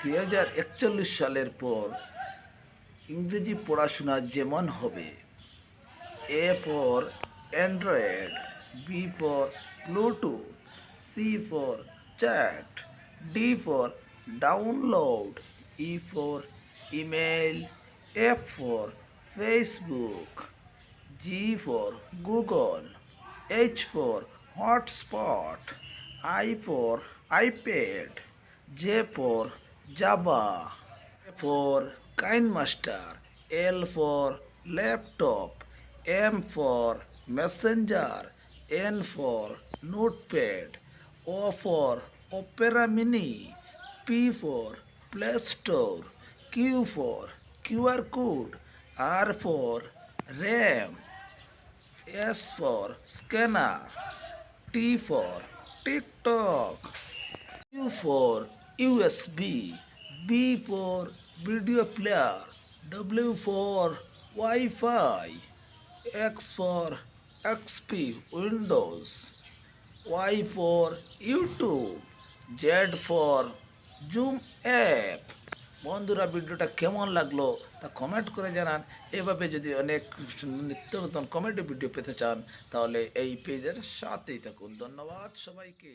2041 সালের পর ইংরেজি পড়াশোনা যেমন হবে, A for Android, B for Bluetooth, C for chat, D for download, E for email, F for Facebook, G for Google, H for hotspot, I for iPad, J for Java, for KineMaster, L for laptop, M for messenger, N for notepad, O for Opera Mini, P for Play Store, Q for QR code, R for RAM, S for scanner, T for TikTok, U for USB, B for video player, W for Wi-Fi, X for XP Windows, Y for YouTube, Z for Zoom app. বন্ধুরা, ভিডিওটা কেমন লাগলো তা comment করে জানান। এভাবে যদি অনেক নিত্য নতুন কমেডি ভিডিও পেতে চান তাহলে এই পেজের সাথেই থাকুন। ধন্যবাদ সবাইকে।